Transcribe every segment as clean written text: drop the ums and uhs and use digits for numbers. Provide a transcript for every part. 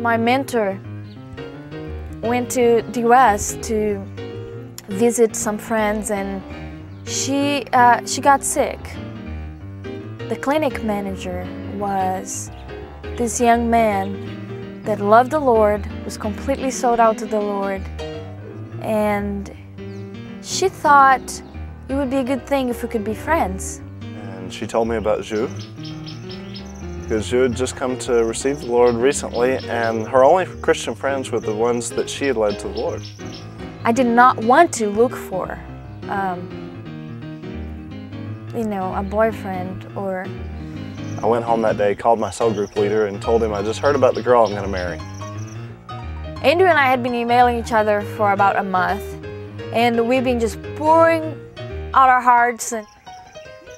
My mentor went to the US to visit some friends, and she got sick. The clinic manager was this young man that loved the Lord, was completely sold out to the Lord, and she thought it would be a good thing if we could be friends. And she told me about Ju, because Ju had just come to receive the Lord recently, and her only Christian friends were the ones that she had led to the Lord. I did not want to look for, you know, a boyfriend or... I went home that day, called my cell group leader, and told him I just heard about the girl I'm going to marry. Andrew and I had been emailing each other for about a month, and we've been just pouring out our hearts. And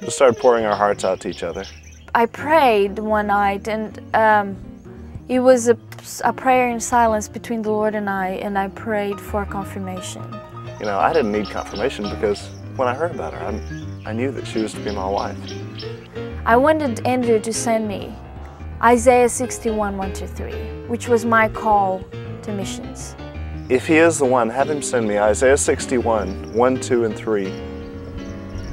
just started pouring our hearts out to each other. I prayed one night, and it was a prayer in silence between the Lord and I prayed for confirmation. You know, I didn't need confirmation because when I heard about her, I knew that she was to be my wife. I wanted Andrew to send me Isaiah 61, 1-3, which was my call to missions. If he is the one, have him send me Isaiah 61, 1, 2, and 3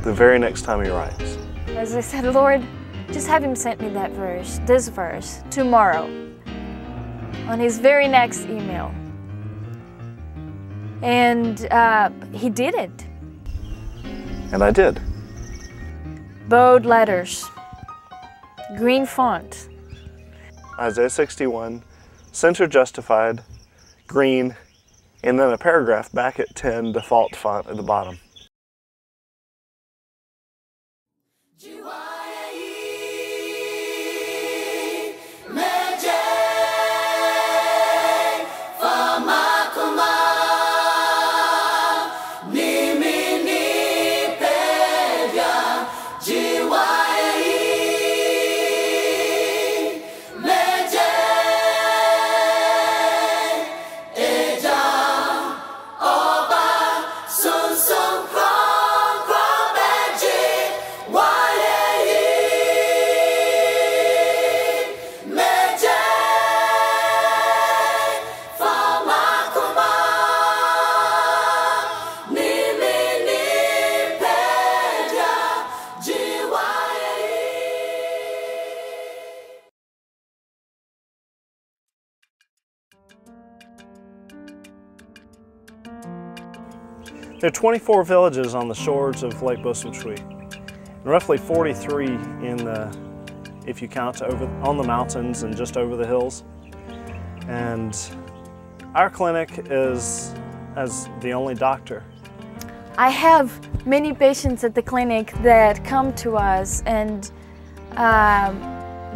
the very next time he writes. As I said, Lord, just have him send me that verse, this verse, tomorrow, on his very next email. And he did it. And I did. Bold letters, green font. Isaiah 61, center justified, green, and then a paragraph back at 10, default font at the bottom. There are 24 villages on the shores of Lake Bosumtwi, and roughly 43 if you count on the mountains and just over the hills. And our clinic is as the only doctor. I have many patients at the clinic that come to us, and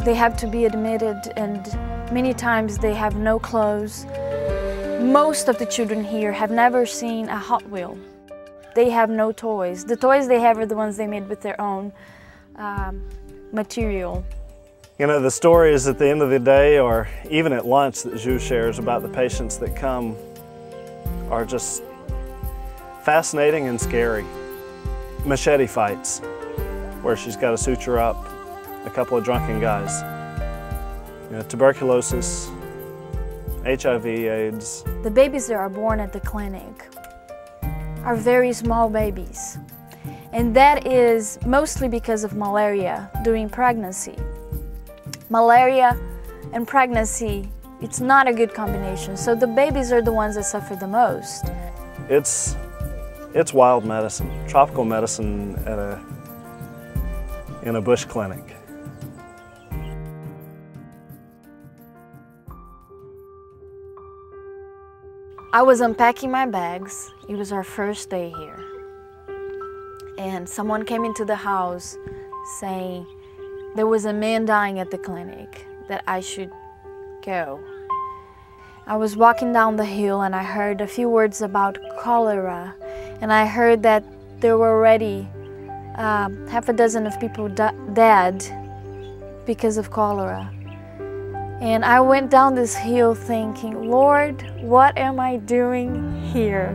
they have to be admitted, and many times they have no clothes. Most of the children here have never seen a Hot Wheel. They have no toys. The toys they have are the ones they made with their own material. You know, the stories at the end of the day, or even at lunch, that Ju shares about the patients that come are just fascinating and scary. Machete fights, where she's got to suture up a couple of drunken guys. You know, tuberculosis, HIV, AIDS. The babies that are born at the clinic are very small babies, and that is mostly because of malaria during pregnancy. Malaria and pregnancy, it's not a good combination, so the babies are the ones that suffer the most. It's wild medicine, tropical medicine in a bush clinic. I was unpacking my bags. It was our first day here. And someone came into the house saying there was a man dying at the clinic, that I should go. I was walking down the hill and I heard a few words about cholera, and I heard that there were already half a dozen of people dead because of cholera. And I went down this hill thinking, Lord, what am I doing here?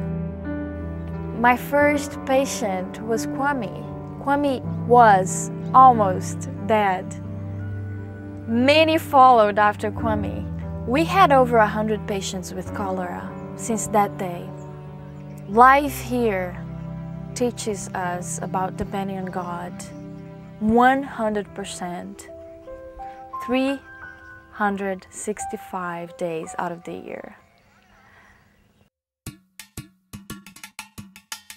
My first patient was Kwame. Kwame was almost dead. Many followed after Kwame. We had over 100 patients with cholera since that day. Life here teaches us about depending on God 100%, 365 days out of the year.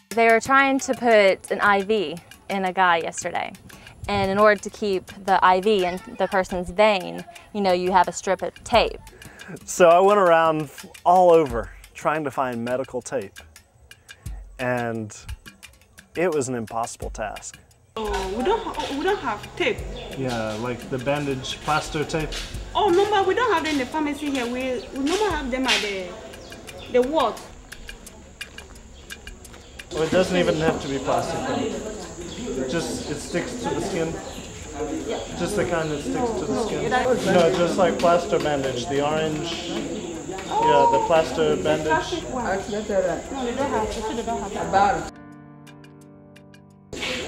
They were trying to put an IV in a guy yesterday. And in order to keep the IV in the person's vein, you have a strip of tape. So I went around all over trying to find medical tape. And it was an impossible task. Oh, we don't have tape. Yeah, like the bandage plaster tape. Oh no, but we don't have them in the pharmacy here. We normally have them at the ward. Well, it doesn't even have to be plastic though. It sticks to the skin. Just the kind that sticks to the skin. No, just like plaster bandage, the orange. Yeah, the plaster bandage. No, they don't have. They don't have that.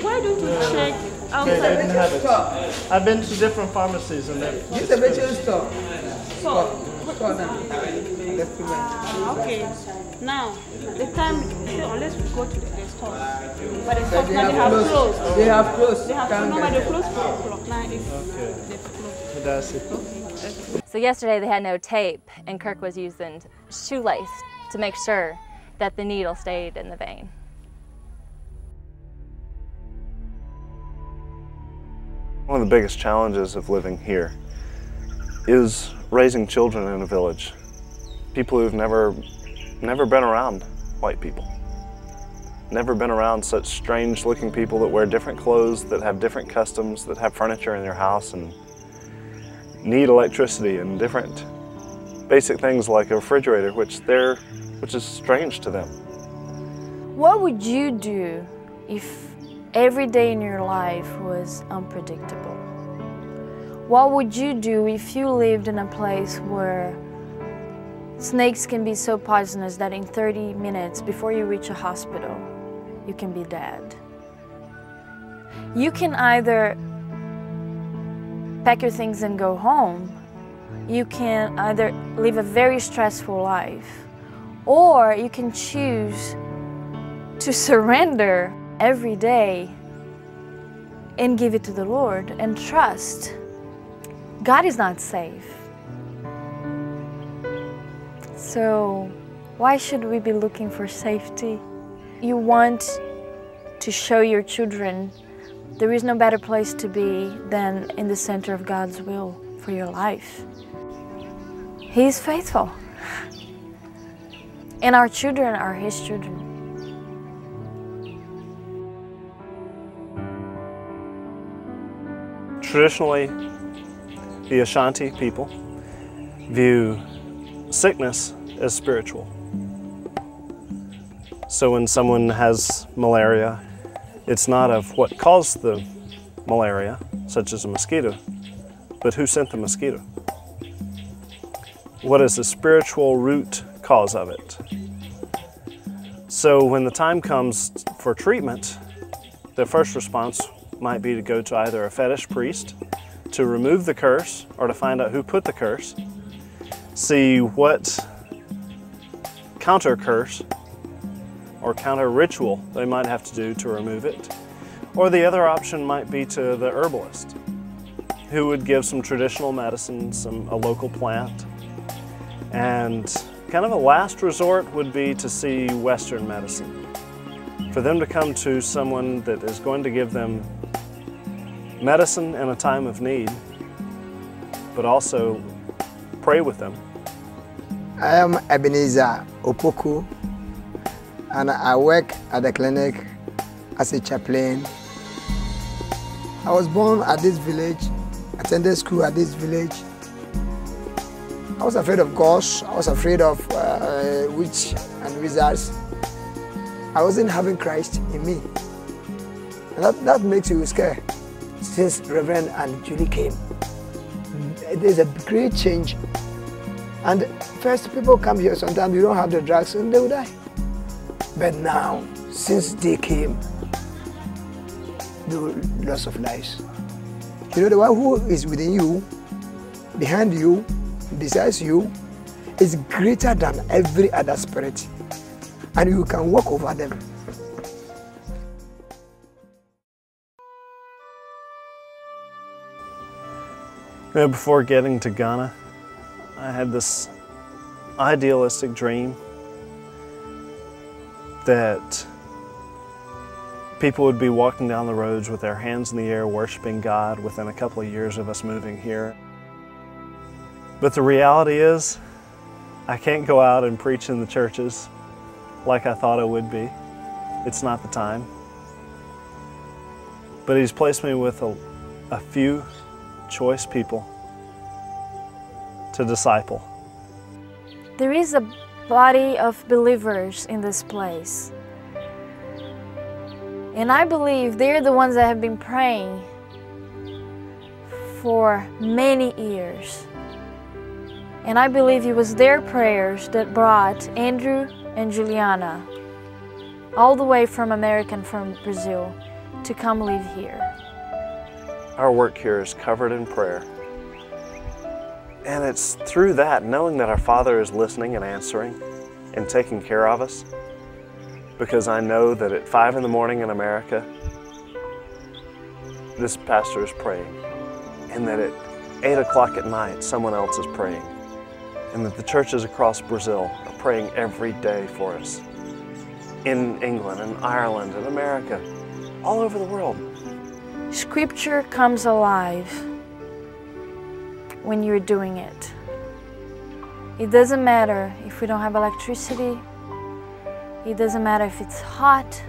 Why don't you check outside? They didn't have it. I've been to different pharmacies and they've... It's a vegetable store. Okay. Now, the time, unless we go to the store. But the store now they have closed. They have closed. They have closed. Normally they close 4 o'clock. Now it's That's it. So yesterday they had no tape, and Kirk was using shoelace to make sure that the needle stayed in the vein. One of the biggest challenges of living here is raising children in a village. People who've never been around white people. Never been around such strange looking people that wear different clothes, that have different customs, that have furniture in their house and need electricity and different basic things like a refrigerator, which is strange to them. What would you do if every day in your life was unpredictable? What would you do if you lived in a place where snakes can be so poisonous that in 30 minutes before you reach a hospital, you can be dead? You can either pack your things and go home. You can either live a very stressful life, or you can choose to surrender every day and give it to the Lord and trust. God is not safe. So why should we be looking for safety? You want to show your children there is no better place to be than in the center of God's will for your life. He is faithful. And our children are His children. Traditionally, the Ashanti people view sickness as spiritual. So when someone has malaria, it's not of what caused the malaria, such as a mosquito, but who sent the mosquito. What is the spiritual root cause of it? So when the time comes for treatment, the first response might be to go to either a fetish priest to remove the curse or to find out who put the curse, see what counter curse or counter ritual they might have to do to remove it. Or the other option might be to the herbalist, who would give some traditional medicine, a local plant. And kind of a last resort would be to see Western medicine. For them to come to someone that is going to give them medicine in a time of need, but also pray with them. I am Ebenezer Opoku, and I work at the clinic as a chaplain. I was born at this village, attended school at this village. I was afraid of ghosts, I was afraid of witch and wizards. I wasn't having Christ in me. And that makes you scared. Since Reverend and Julie came, there's a great change. And first, people come here, sometimes you don't have the drugs and they will die. But now, since they came, the loss of lives. You know, the one who is within you behind you, besides you, is greater than every other spirit, and you can walk over them. You know, before getting to Ghana, I had this idealistic dream that people would be walking down the roads with their hands in the air worshiping God within a couple of years of us moving here. But the reality is, I can't go out and preach in the churches like I thought I would be. It's not the time. But He's placed me with a few choice people to disciple. There is a body of believers in this place. And I believe they're the ones that have been praying for many years. And I believe it was their prayers that brought Andrew and Juliana all the way from America and from Brazil to come live here. Our work here is covered in prayer. And it's through that, knowing that our Father is listening and answering and taking care of us, because I know that at 5 in the morning in America, this pastor is praying, and that at 8 o'clock at night, someone else is praying, and that the churches across Brazil are praying every day for us, in England and Ireland and America, all over the world. Scripture comes alive when you're doing it. It doesn't matter if we don't have electricity. It doesn't matter if it's hot.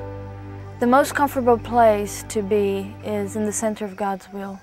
The most comfortable place to be is in the center of God's will.